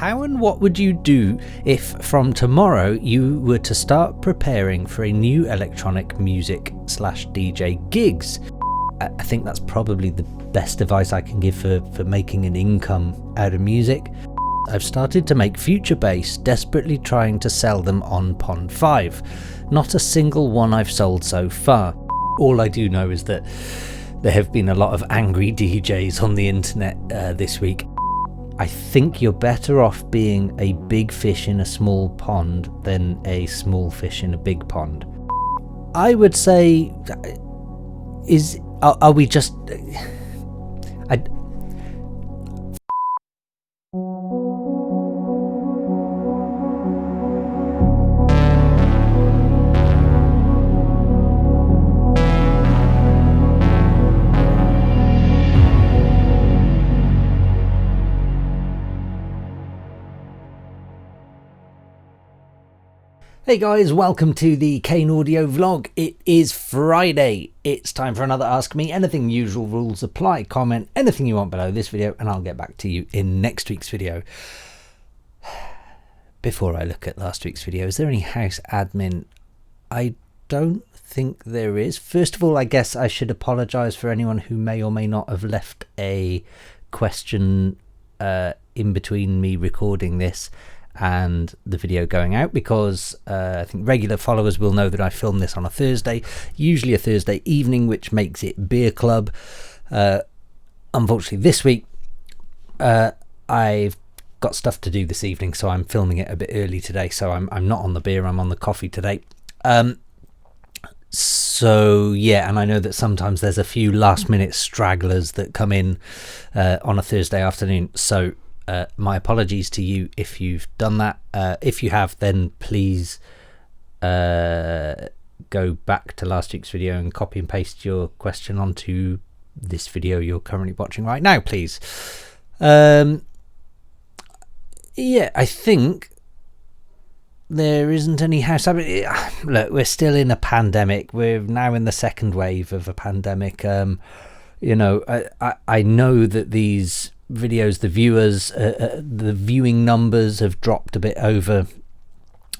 How and what would you do if from tomorrow you were to start preparing for a new electronic music / DJ gigs? I think that's probably the best advice I can give for making an income out of music. I've started to make future bass, desperately trying to sell them on Pond 5. Not a single one I've sold so far. All I do know is that there have been a lot of angry DJs on the internet this week. I think you're better off being a big fish in a small pond than a small fish in a big pond. I would say, are we just... Hey guys, welcome to the Kane audio vlog. It is Friday. It's time for another Ask Me Anything. Usual rules apply. Comment anything you want below this video and I'll get back to you in next week's video. Before I look at last week's video, is there any house admin? I don't think there is. First of all, I guess I should apologise for anyone who may or may not have left a question in between me recording this and the video going out, because I think regular followers will know that I film this on a Thursday, usually a Thursday evening, which makes it beer club. Unfortunately this week I've got stuff to do this evening, so I'm filming it a bit early today, so I'm not on the beer, I'm on the coffee today. So yeah, and I know that sometimes there's a few last minute stragglers that come in on a Thursday afternoon, so my apologies to you if you've done that. If you have, then please go back to last week's video and copy and paste your question onto this video you're currently watching right now, please. Yeah, I think there isn't any house. I mean, look, we're still in a pandemic. We're now in the second wave of a pandemic. You know, I know that these videos, the viewing numbers have dropped a bit over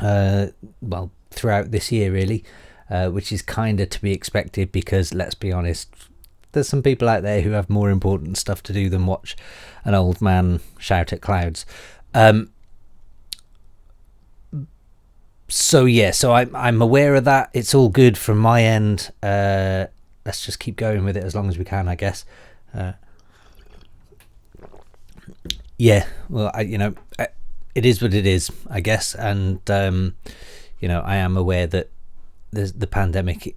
well, throughout this year really, which is kind of to be expected, because let's be honest, there's some people out there who have more important stuff to do than watch an old man shout at clouds. So yeah, so I'm aware of that. It's all good from my end. Let's just keep going with it as long as we can, I guess. Yeah, well, it is what it is, I guess, and you know, I am aware that the pandemic it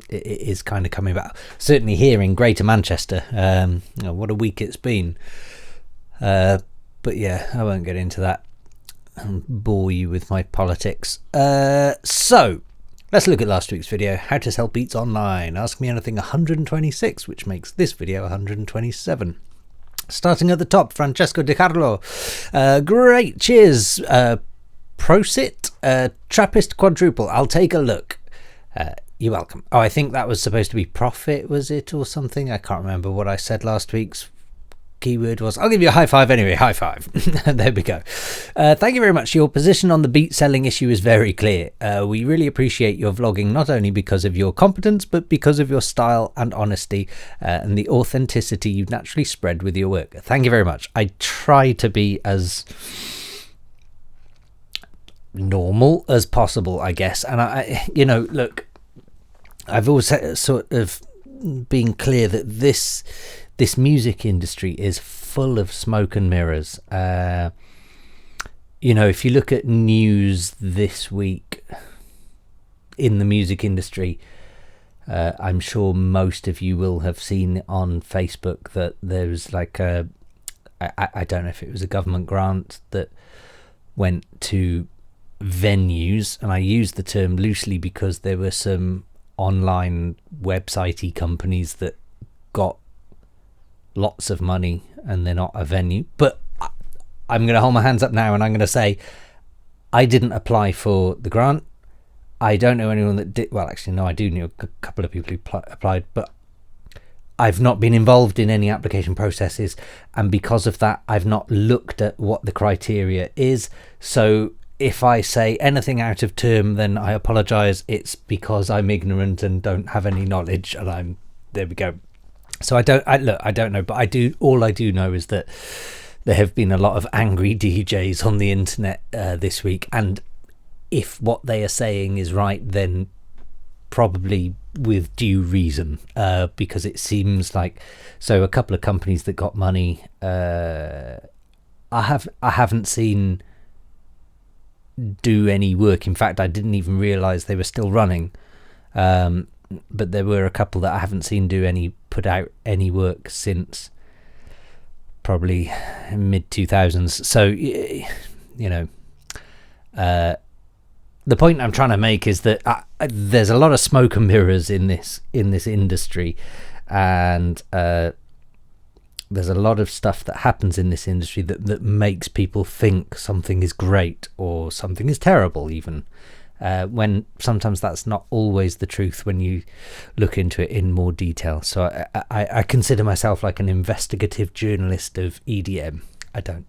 is kind of coming back. Certainly here in Greater Manchester, you know, what a week it's been. But yeah, I won't get into that and bore you with my politics. So let's look at last week's video, how to sell beats online. Ask Me Anything 126, which makes this video 127. Starting at the top, Francesco Di Carlo. Great, cheers. Prosit, Trappist quadruple. I'll take a look. You're welcome. Oh, I think that was supposed to be profit, was it, or something? I can't remember what I said last week's keyword was. I'll give you a high five anyway. High five. There we go. Thank you very much. Your position on the beat selling issue is very clear. We really appreciate your vlogging, not only because of your competence, but because of your style and honesty and the authenticity you naturally spread with your work. Thank you very much. I try to be as normal as possible, I guess. And I you know, look, I've always sort of been clear that this music industry is full of smoke and mirrors. You know, if you look at news this week in the music industry, I'm sure most of you will have seen on Facebook that there's like I don't know if it was a government grant that went to venues, and I use the term loosely because there were some online website-y companies that got lots of money and they're not a venue. But I'm going to hold my hands up now and I'm going to say I didn't apply for the grant. I don't know anyone that did. Well, actually no, I do know a couple of people who applied, but I've not been involved in any application processes, and because of that I've not looked at what the criteria is. So if I say anything out of term, then I apologize. It's because I'm ignorant and don't have any knowledge, and there we go. So I don't know, but all I do know is that there have been a lot of angry DJs on the internet this week, and if what they are saying is right, then probably with due reason, because it seems like, so a couple of companies that got money, I haven't seen do any work. In fact, I didn't even realize they were still running, but there were a couple that I haven't seen put out any work since probably mid 2000s. So the point I'm trying to make is that there's a lot of smoke and mirrors in this industry, and there's a lot of stuff that happens in this industry that makes people think something is great or something is terrible, even when sometimes that's not always the truth when you look into it in more detail. So I consider myself like an investigative journalist of EDM.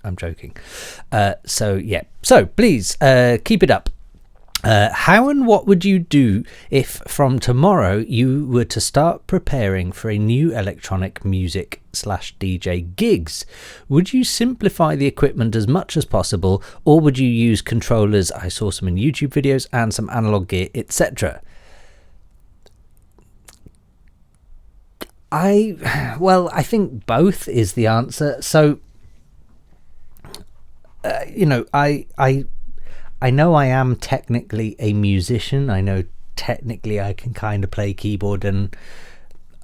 I'm joking. So please keep it up. How and what would you do if from tomorrow you were to start preparing for a new electronic music / DJ gigs? Would you simplify the equipment as much as possible, or would you use controllers? I saw some in YouTube videos, and some analog gear, etc. I think both is the answer. So I know I am technically a musician. I know technically I can kind of play keyboard, and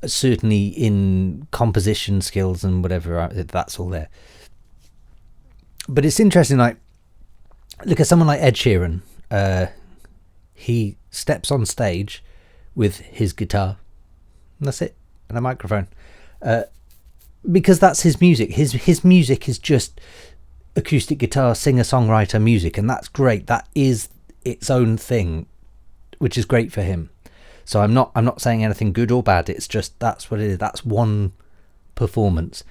certainly in composition skills and whatever, that's all there. But it's interesting, like, look at someone like Ed Sheeran. He steps on stage with his guitar, and that's it, and a microphone, because that's his music. His music is just acoustic guitar, singer-songwriter music, and that's great. That is its own thing, which is great for him. So I'm not saying anything good or bad. It's just that's what it is. That's one performance.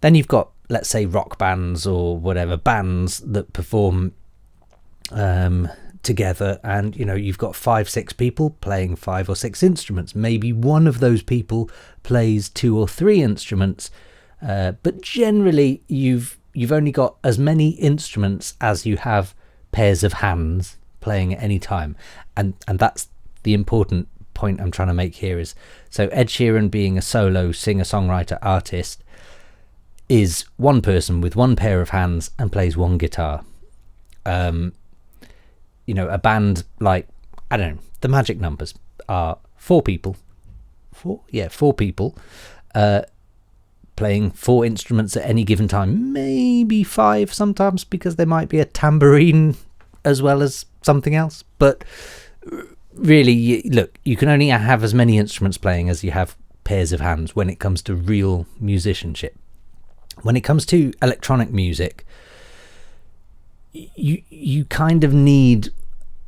Then you've got, let's say, rock bands or whatever, bands that perform together, and you've got 5-6 people playing 5 or 6 instruments. Maybe one of those people plays 2 or 3 instruments, but generally you've only got as many instruments as you have pairs of hands playing at any time, and that's the important point I'm trying to make here. Is so Ed Sheeran, being a solo singer-songwriter artist, is one person with one pair of hands and plays one guitar. A band like, I don't know, the Magic Numbers are 4 people, 4 people playing 4 instruments at any given time, maybe 5 sometimes, because there might be a tambourine as well as something else. But really, look, you can only have as many instruments playing as you have pairs of hands when it comes to real musicianship. When it comes to electronic music, you kind of need,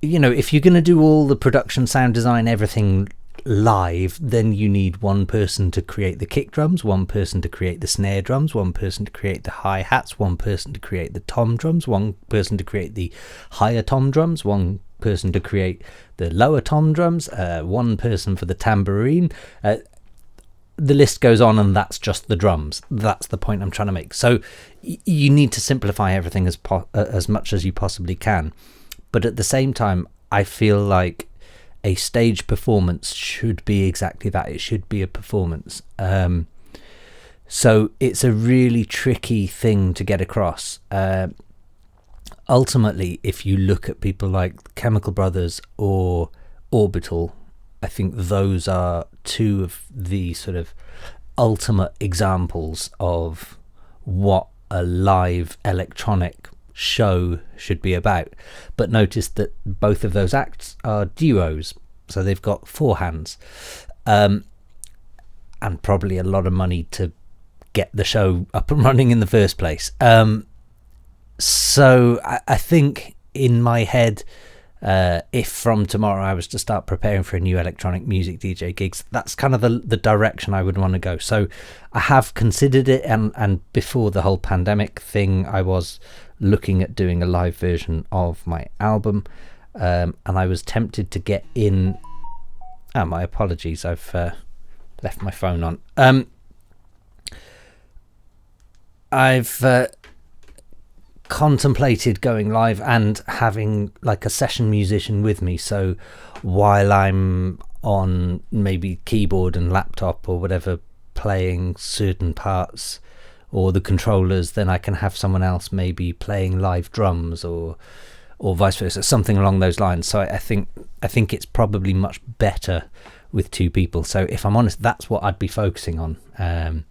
if you're going to do all the production, sound design, everything live, then you need one person to create the kick drums, one person to create the snare drums, one person to create the hi-hats, one person to create the tom drums, one person to create the higher tom drums, one person to create the lower tom drums, one person for the tambourine. The list goes on, and that's just the drums. That's the point I'm trying to make. So you need to simplify everything as much as you possibly can, but at the same time, I feel like a stage performance should be exactly that. It should be a performance. So it's a really tricky thing to get across. Ultimately, if you look at people like Chemical Brothers or Orbital, I think those are 2 of the sort of ultimate examples of what a live electronic show should be about. But notice that both of those acts are duos, so they've got 4 hands, and probably a lot of money to get the show up and running in the first place. So I think in my head, if from tomorrow I was to start preparing for a new electronic music DJ gigs, that's kind of the direction I would want to go. So I have considered it, and before the whole pandemic thing, I was looking at doing a live version of my album, and I was tempted to get in. My apologies, I've left my phone on. I've contemplated going live and having like a session musician with me, so while I'm on maybe keyboard and laptop or whatever playing certain parts or the controllers, then I can have someone else maybe playing live drums or vice versa, something along those lines. So I think it's probably much better with two people. So if I'm honest, that's what I'd be focusing on. I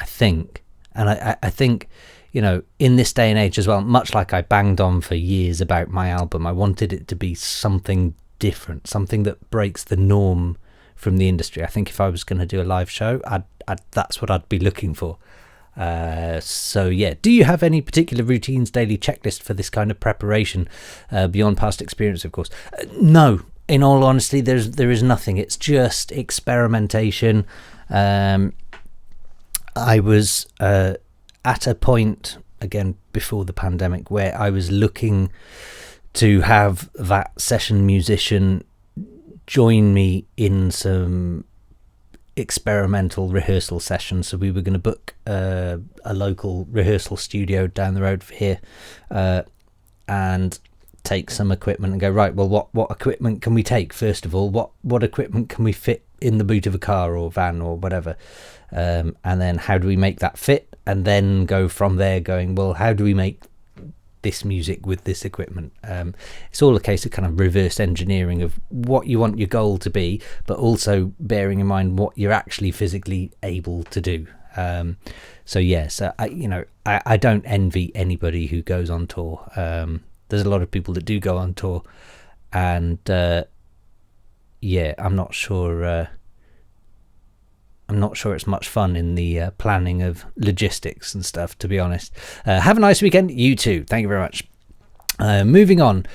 think, and I think, you know, in this day and age as well, much like I banged on for years about my album, I wanted it to be something different, something that breaks the norm from the industry. I think if I was going to do a live show, that's what I'd be looking for. So yeah, do you have any particular routines, daily checklist for this kind of preparation, beyond past experience, of course? No, in all honesty, there is nothing. It's just experimentation. I was at a point, again, before the pandemic, where I was looking to have that session musician join me in some experimental rehearsal sessions. So we were going to book a local rehearsal studio down the road here, and take some equipment and go, right, well, what equipment can we take first of all? What equipment can we fit in the boot of a car or van or whatever? And then how do we make that fit? And then go from there going, well, how do we make this music with this equipment? It's all a case of kind of reverse engineering of what you want your goal to be, but also bearing in mind what you're actually physically able to do. So I don't envy anybody who goes on tour. There's a lot of people that do go on tour, and I'm not sure it's much fun in the planning of logistics and stuff, to be honest. Have a nice weekend. You too. Thank you very much. Moving on.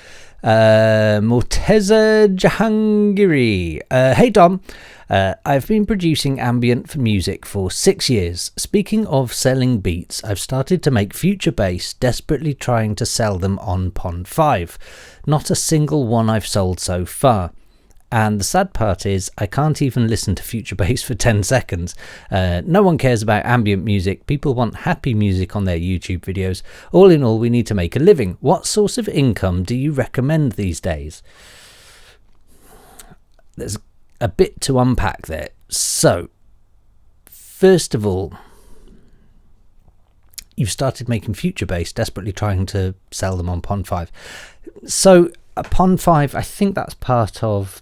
Morteza Jahangiri. Hey, Dom. I've been producing ambient music for 6 years. Speaking of selling beats, I've started to make future bass, desperately trying to sell them on Pond 5. Not a single one I've sold so far. And the sad part is I can't even listen to Future Bass for 10 seconds. No one cares about ambient music. People want happy music on their YouTube videos. All in all, we need to make a living. What source of income do you recommend these days? There's a bit to unpack there. So, first of all, you've started making Future Bass, desperately trying to sell them on Pond 5. So, Pond 5, I think that's part of...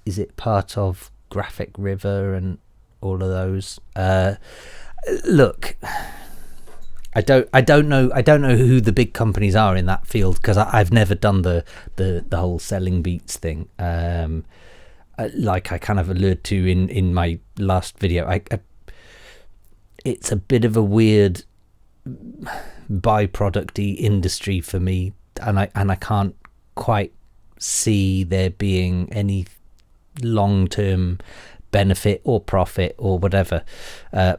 Is it part of Graphic River and all of those? Look, I don't know who the big companies are in that field, because I've never done the whole selling beats thing. Like I kind of alluded to in my last video, it's a bit of a weird byproducty industry for me, and I can't quite see there being any long-term benefit or profit or whatever. I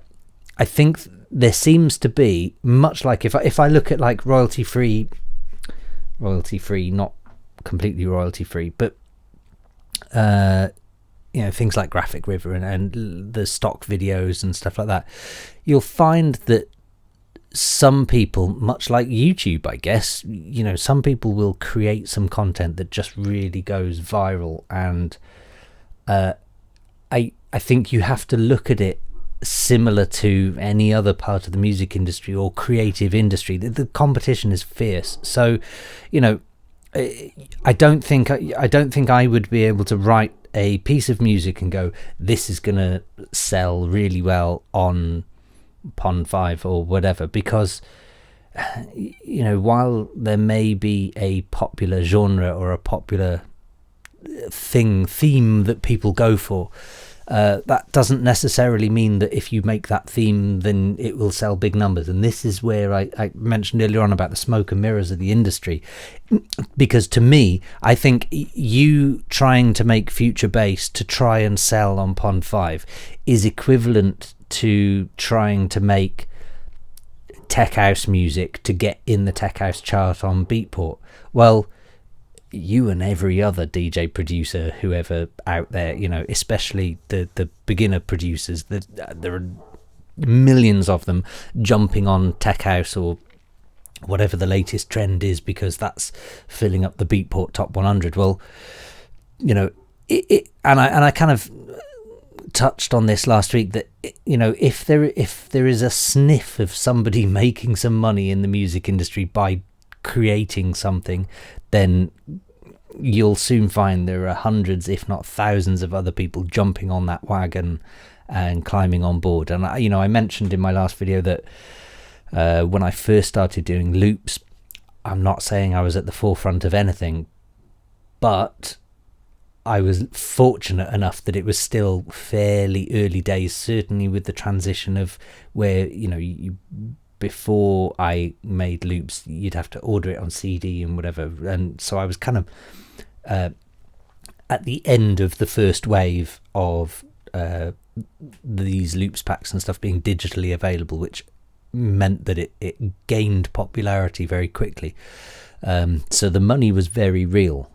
think there seems to be, much like if I look at like royalty free, not completely royalty free, but things like Graphic River and the stock videos and stuff like that, you'll find that some people, much like YouTube, I guess, some people will create some content that just really goes viral, and I think you have to look at it similar to any other part of the music industry or creative industry. The competition is fierce. So, I don't think I would be able to write a piece of music and go, this is going to sell really well on Pond 5 or whatever, because while there may be a popular genre or a popular theme that people go for, that doesn't necessarily mean that if you make that theme then it will sell big numbers. And this is where I mentioned earlier on about the smoke and mirrors of the industry, because to me, I think you trying to make future bass to try and sell on Pond 5 is equivalent to trying to make tech house music to get in the tech house chart on Beatport. Well, you and every other DJ producer, whoever out there, you know, especially the beginner producers, there are millions of them jumping on tech house or whatever the latest trend is, because that's filling up the Beatport top 100. Well, you know, and I kind of touched on this last week, that, you know, if there is a sniff of somebody making some money in the music industry by creating something, then you'll soon find there are hundreds, if not thousands, of other people jumping on that wagon and climbing on board. And I mentioned in my last video that when I first started doing loops, I'm not saying I was at the forefront of anything, but I was fortunate enough that it was still fairly early days, certainly with the transition of where, you know, before I made loops, you'd have to order it on CD and whatever. And so I was kind of at the end of the first wave of these loops packs and stuff being digitally available, which meant that it gained popularity very quickly. So the money was very real.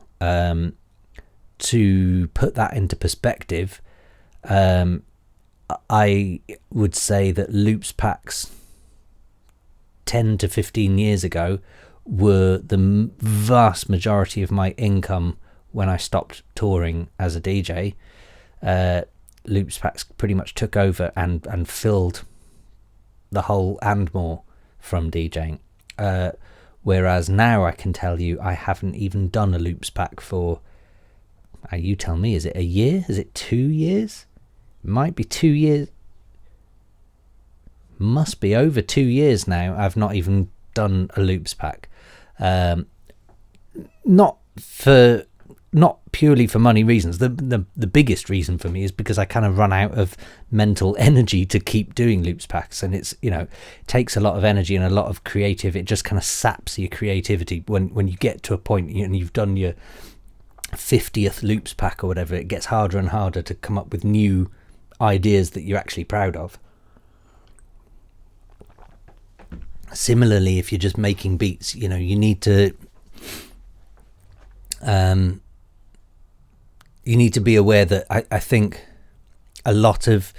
To put that into perspective, I would say that loops packs 10 to 15 years ago were the vast majority of my income when I stopped touring as a DJ. Loops packs pretty much took over and filled the whole and more from DJing. Whereas now I can tell you I haven't even done a loops pack for, you tell me, is it a year? Is it 2 years? It might be 2 years. Must be over 2 years now. I've not even done a loops pack. Not purely for money reasons. The biggest reason for me is because I kind of run out of mental energy to keep doing loops packs, and it's, you know, it takes a lot of energy and a lot of creative. It just kind of saps your creativity when you get to a point and you've done your 50th loops pack or whatever. It gets harder and harder to come up with new ideas that you're actually proud of. Similarly, if you're just making beats, you know, you need to be aware that I think a lot of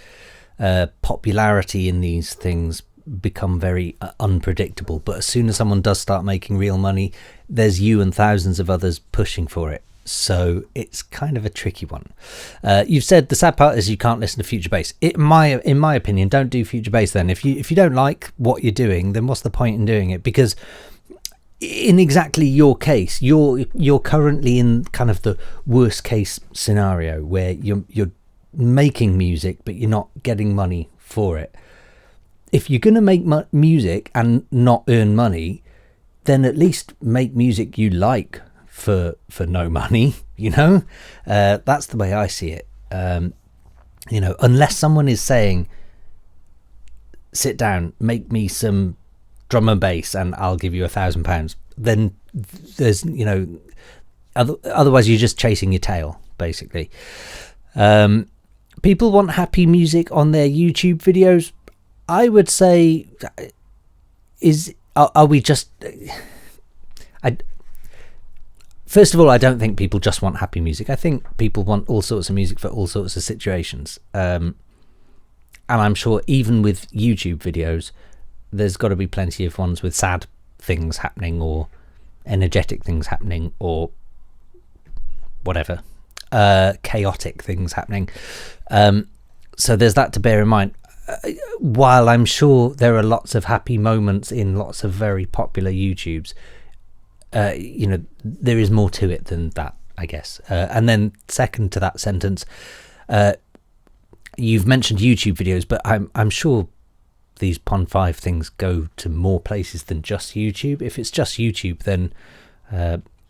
popularity in these things become very unpredictable. But as soon as someone does start making real money, there's you and thousands of others pushing for it. So it's kind of a tricky one. You've said the sad part is you can't listen to future bass. In my opinion, don't do future bass then. If you don't like what you're doing, then what's the point in doing it? Because in exactly your case, you're currently in kind of the worst case scenario where you're making music but you're not getting money for it. If you're going to make music and not earn money, then at least make music you like for no money, you know. That's the way I see it. You know, unless someone is saying, sit down, make me some drum and bass and I'll give you £1,000, then there's, you know, otherwise you're just chasing your tail, basically. People want happy music on their YouTube videos. I would say, are we just... First of all, I don't think people just want happy music. I think people want all sorts of music for all sorts of situations. And I'm sure even with YouTube videos, there's got to be plenty of ones with sad things happening or energetic things happening or whatever, chaotic things happening. So there's that to bear in mind. While I'm sure there are lots of happy moments in lots of very popular YouTubes, you know, there is more to it than that, I guess. And then second to that sentence, you've mentioned YouTube videos, but I'm sure these Pond 5 things go to more places than just YouTube. If it's just YouTube, then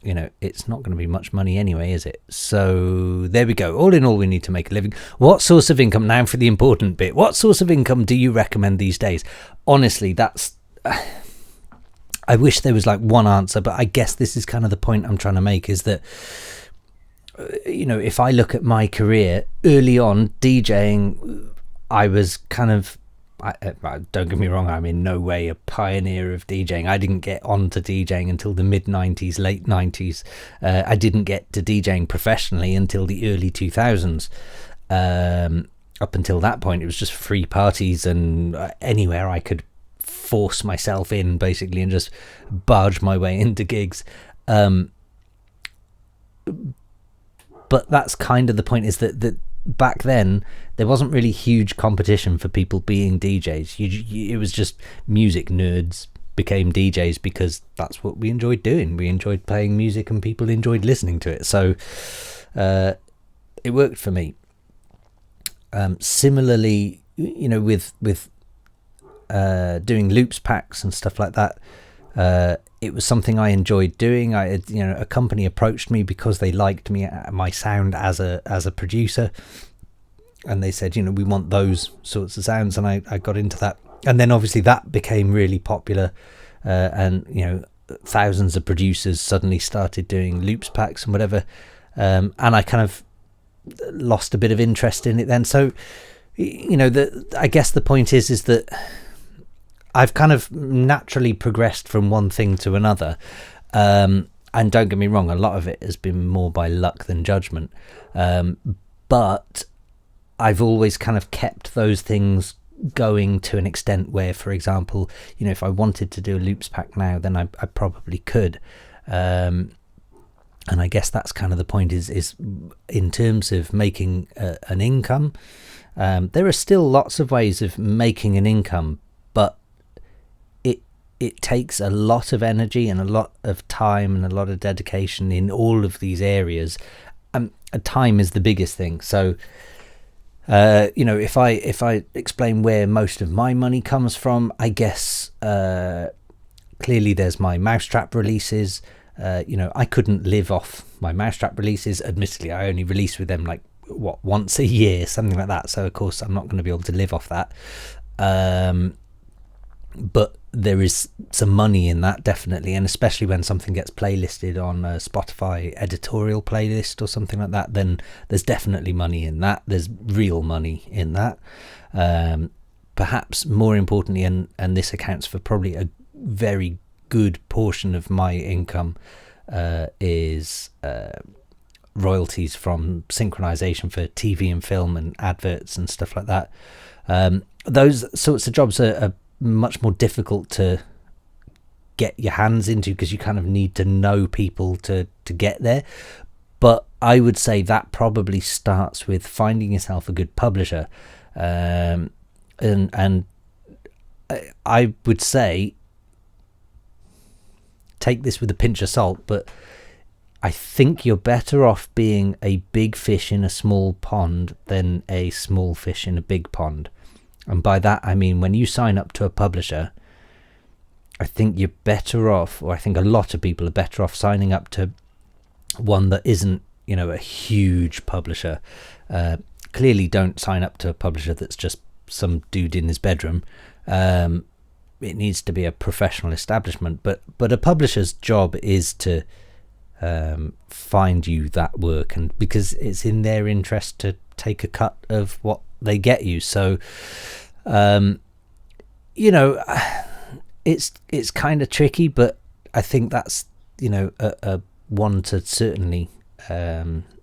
it's not going to be much money anyway, is it? So there we go. All in all, we need to make a living. What source of income, now for the important bit, what source of income do you recommend these days? Honestly, that's... I wish there was like one answer, but I guess this is kind of the point I'm trying to make, is that, if I look at my career early on, DJing, I was kind of... don't get me wrong, I'm in no way a pioneer of DJing. I didn't get onto DJing until the mid-90s, late 90s. I didn't get to DJing professionally until the early 2000s. Up until that point, it was just free parties and anywhere I could force myself in, basically, and just barge my way into gigs. But that's kind of the point, is that back then there wasn't really huge competition for people being DJs. It was just music nerds became DJs because that's what we enjoyed doing. We enjoyed playing music and people enjoyed listening to it. So it worked for me. Similarly, with doing loops packs and stuff like that, it was something I enjoyed doing. A company approached me because they liked my sound as a producer, and they said, we want those sorts of sounds, and I got into that. And then obviously that became really popular, and thousands of producers suddenly started doing loops packs and whatever, and I kind of lost a bit of interest in it then. So I guess the point is that I've kind of naturally progressed from one thing to another, and don't get me wrong, a lot of it has been more by luck than judgment, but I've always kind of kept those things going to an extent where, for example, if I wanted to do a loops pack now, then I probably could, and I guess that's kind of the point, is in terms of making an income, there are still lots of ways of making an income, but it takes a lot of energy and a lot of time and a lot of dedication in all of these areas. Time is the biggest thing. So, if I explain where most of my money comes from, I guess clearly there's my Mousetrap releases. I couldn't live off my Mousetrap releases. Admittedly, I only release with them once a year, something like that. So of course I'm not going to be able to live off that. But there is some money in that, definitely, and especially when something gets playlisted on a Spotify editorial playlist or something like that, then there's definitely money in that. There's real money in that. Perhaps more importantly, and this accounts for probably a very good portion of my income, is royalties from synchronization for TV and film and adverts and stuff like that. Those sorts of jobs are much more difficult to get your hands into because you kind of need to know people to get there. But I would say that probably starts with finding yourself a good publisher, and I would say take this with a pinch of salt, but I think you're better off being a big fish in a small pond than a small fish in a big pond. And by that, I mean, when you sign up to a publisher, I think you're better off, or I think a lot of people are better off signing up to one that isn't, a huge publisher. Clearly don't sign up to a publisher that's just some dude in his bedroom. It needs to be a professional establishment, but a publisher's job is to find you that work, and because it's in their interest to take a cut of what they get you. So it's kind of tricky, but I think that's a one to certainly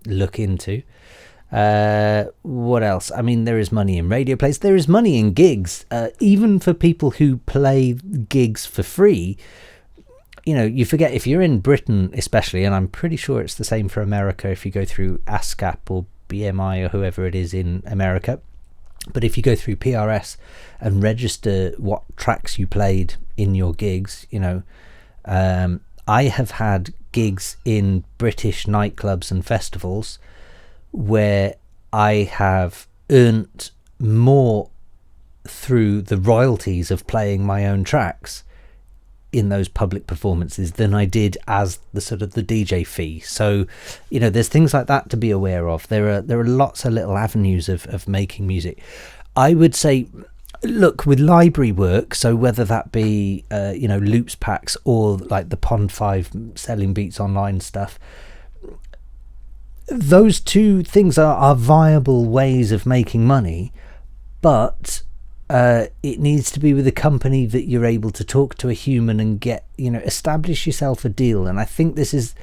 look into. What else? I mean, there is money in radio plays, there is money in gigs, even for people who play gigs for free. You forget, if you're in Britain especially, and I'm pretty sure it's the same for America if you go through ASCAP or BMI or whoever it is in America, but if you go through PRS and register what tracks you played in your gigs, I have had gigs in British nightclubs and festivals where I have earned more through the royalties of playing my own tracks in those public performances than I did as the sort of the DJ fee. So, you know, there's things like that to be aware of. There are lots of little avenues of making music. I would say, look, with library work, so whether that be loops packs or like the Pond 5 selling beats online stuff, those two things are viable ways of making money, but it needs to be with a company that you're able to talk to a human and get, establish yourself a deal. And I think this is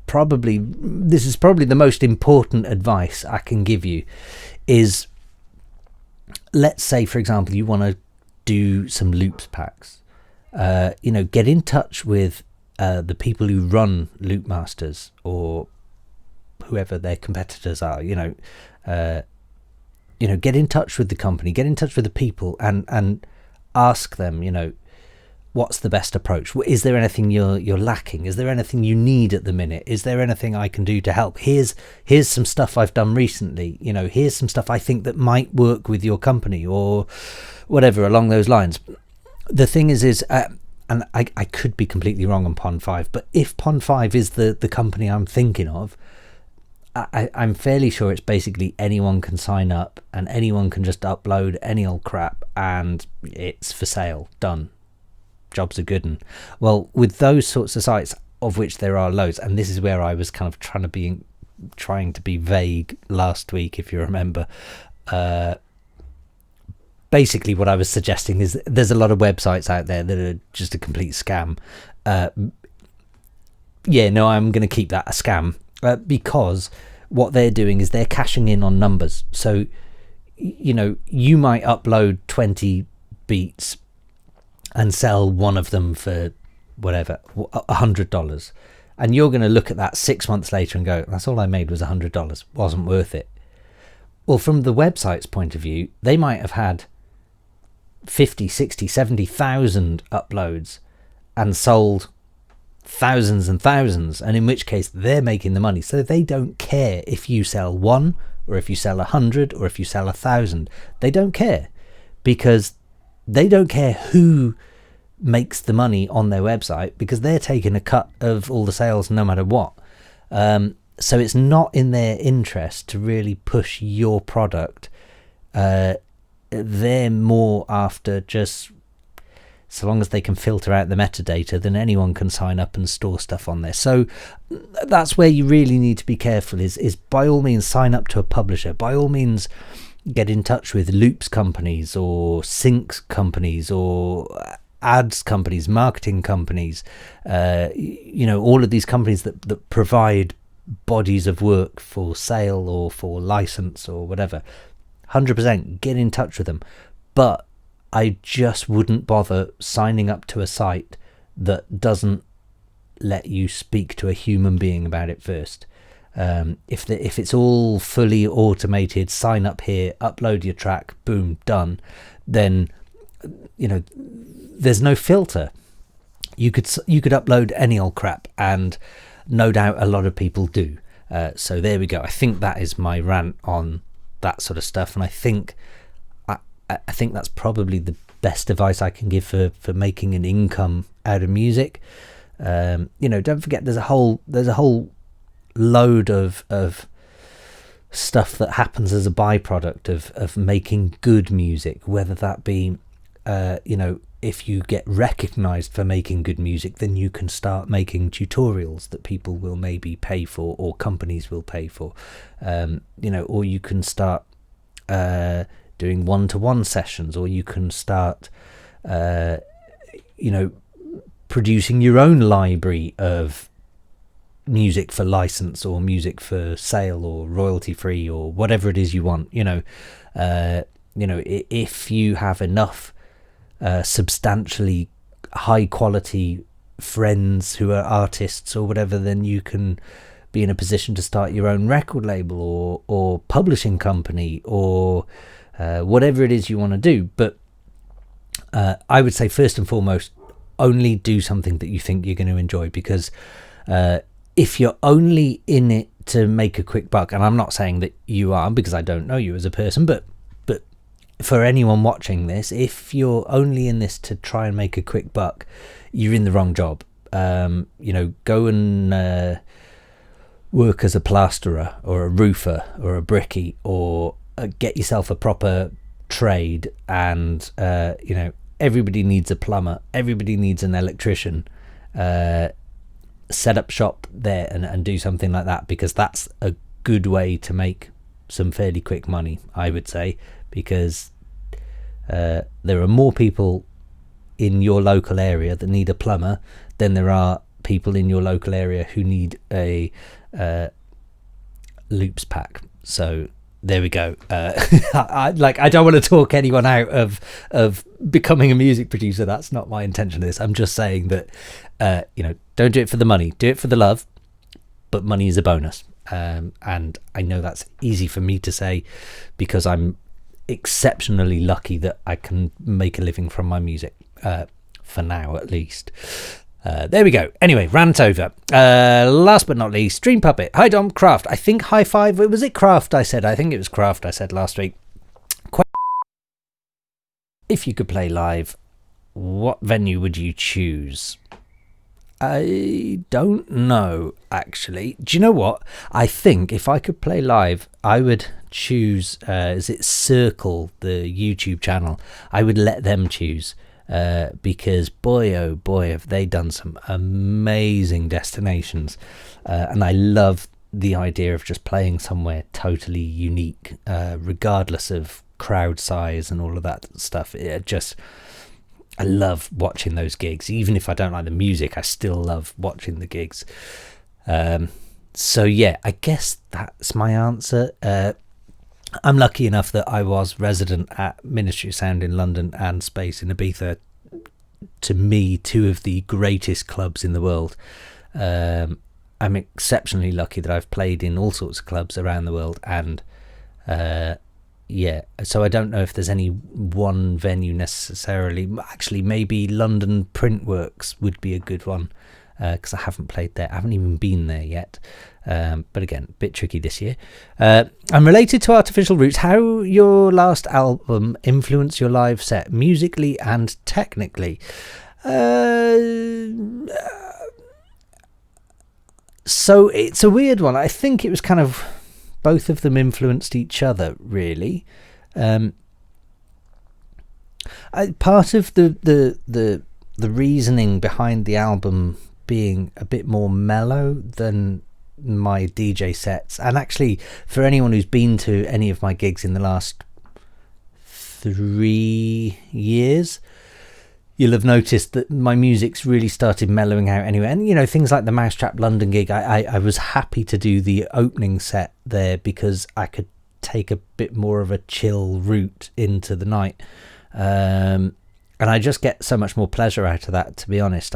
probably the most important advice I can give you is, let's say, for example, you want to do some loops packs. Get in touch with the people who run Loop Masters or whoever their competitors are. Get in touch with the company, get in touch with the people, and ask them, what's the best approach? Is there anything you're lacking? Is there anything you need at the minute? Is there anything I can do to help? Here's some stuff I've done recently. Here's some stuff I think that might work with your company, or whatever along those lines. The thing is and I could be completely wrong on Pond 5, but if Pond 5 is the company I'm thinking of, I'm fairly sure it's basically anyone can sign up and anyone can just upload any old crap and it's for sale. Done. Job's a good one. Well, with those sorts of sites, of which there are loads, and this is where I was kind of trying to be vague last week, if you remember. Basically what I was suggesting is there's a lot of websites out there that are just a complete scam. I'm going to keep that a scam. Because what they're doing is they're cashing in on numbers. So, you might upload 20 beats and sell one of them for whatever, $100. And you're going to look at that 6 months later and go, that's all I made was $100. Wasn't worth it. Well, from the website's point of view, they might have had 50, 60, 70,000 uploads and sold thousands and thousands, and in which case they're making the money. So they don't care if you sell one or if you sell 100 or if you sell 1,000. They don't care, because they don't care who makes the money on their website, because they're taking a cut of all the sales no matter what. So it's not in their interest to really push your product. They're more after just, so long as they can filter out the metadata, then anyone can sign up and store stuff on there. So that's where you really need to be careful, is by all means sign up to a publisher. By all means get in touch with loops companies or syncs companies or ads companies, marketing companies, all of these companies that provide bodies of work for sale or for license or whatever. 100% get in touch with them. But I just wouldn't bother signing up to a site that doesn't let you speak to a human being about it first. If it's all fully automated, sign up here, upload your track, boom, done, then there's no filter. You could upload any old crap, and no doubt a lot of people do. So there we go. I think that is my rant on that sort of stuff, and I think that's probably the best advice I can give for making an income out of music. Don't forget there's a whole load of stuff that happens as a byproduct of making good music, whether that be if you get recognized for making good music, then you can start making tutorials that people will maybe pay for, or companies will pay for, or you can start doing one-to-one sessions, or you can start producing your own library of music for license or music for sale or royalty free or whatever it is you want. If you have enough substantially high quality friends who are artists or whatever, then you can be in a position to start your own record label or publishing company or whatever it is you want to do. But I would say first and foremost, only do something that you think you're going to enjoy, because if you're only in it to make a quick buck, and I'm not saying that you are, because I don't know you as a person, but for anyone watching this, if you're only in this to try and make a quick buck, you're in the wrong job. You know, go and work as a plasterer or a roofer or a brickie, or get yourself a proper trade. And you know, everybody needs a plumber, everybody needs an electrician. Set up shop there and do something like that, because that's a good way to make some fairly quick money, I would say, because there are more people in your local area that need a plumber than there are people in your local area who need a loops pack. So there we go. I don't want to talk anyone out of becoming a music producer. That's not my intention of this. I'm just saying that you know, don't do it for the money, do it for the love, but money is a bonus. And I know that's easy for me to say because I'm exceptionally lucky that I can make a living from my music, for now at least. There we go. Anyway, rant over. Last but not least, Stream Puppet. Hi Dom, Craft. I think high five. Was it Craft I said? I think it was Craft I said last week. If you could play live, what venue would you choose? I don't know, actually. Do you know what? I think if I could play live, I would choose, is it Circle, the YouTube channel? I would let them choose. Because boy oh boy have they done some amazing destinations, and I love the idea of just playing somewhere totally unique, regardless of crowd size and all of that stuff. I love watching those gigs. Even if I don't like the music, I still love watching the gigs. So yeah, I guess that's my answer. I'm lucky enough that I was resident at Ministry of Sound in London and Space in Ibiza. To me, two of the greatest clubs in the world. I'm exceptionally lucky that I've played in all sorts of clubs around the world, and yeah, so I don't know if there's any one venue necessarily. Actually, maybe London Printworks would be a good one, because I haven't played there. I haven't even been there yet. But again, a bit tricky this year. I'm related to Artificial Roots. How your last album influenced your live set musically and technically? So it's a weird one. I think it was kind of both of them influenced each other, really. Part of the reasoning behind the album being a bit more mellow than my DJ sets, and actually for anyone who's been to any of my gigs in the last 3 years, you'll have noticed that my music's really started mellowing out anyway. And you know, things like the Mousetrap London gig, I was happy to do the opening set there because I could take a bit more of a chill route into the night, and I just get so much more pleasure out of that, to be honest.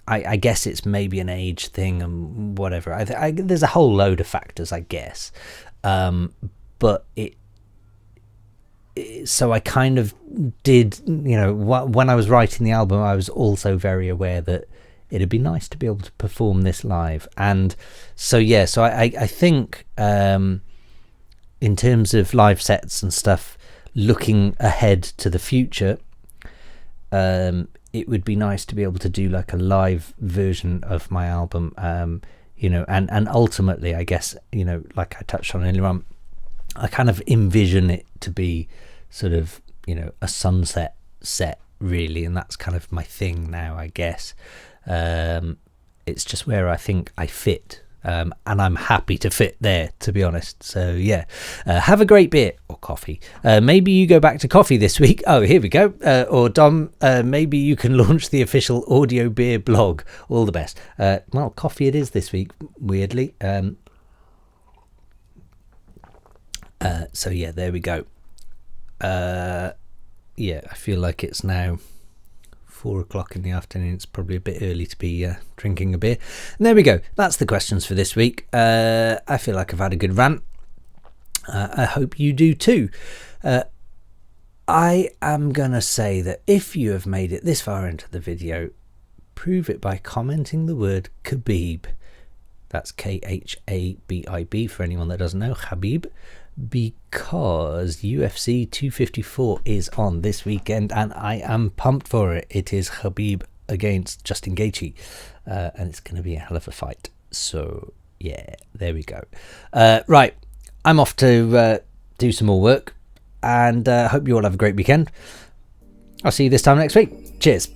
I guess it's maybe an age thing and whatever. There's a whole load of factors, I guess. But so I kind of did, you know, when I was writing the album, I was also very aware that it'd be nice to be able to perform this live. And so, yeah, so I think in terms of live sets and stuff, looking ahead to the future, it would be nice to be able to do like a live version of my album, you know, and ultimately, I guess, you know, like I touched on earlier on, I kind of envision it to be sort of, you know, a sunset set, really, and that's kind of my thing now, I guess. It's just where I think I fit, and I'm happy to fit there, to be honest. So yeah, have a great beer or coffee. Maybe you go back to coffee this week. Oh, here we go. Or Dom, maybe you can launch the official audio beer blog. All the best. Well, coffee it is this week, weirdly. So yeah, there we go. Yeah, I feel like it's now 4 o'clock in the afternoon. It's probably a bit early to be drinking a beer. And there we go. That's the questions for this week. I feel like I've had a good rant. I hope you do too. I am going to say that if you have made it this far into the video, prove it by commenting the word Khabib. That's Khabib for anyone that doesn't know. Khabib. because UFC 254 is on this weekend and I am pumped for it. It is Khabib against Justin Gaethje, and it's going to be a hell of a fight. So yeah, there we go. Right, I'm off to do some more work, and hope you all have a great weekend. I'll see you this time next week. Cheers.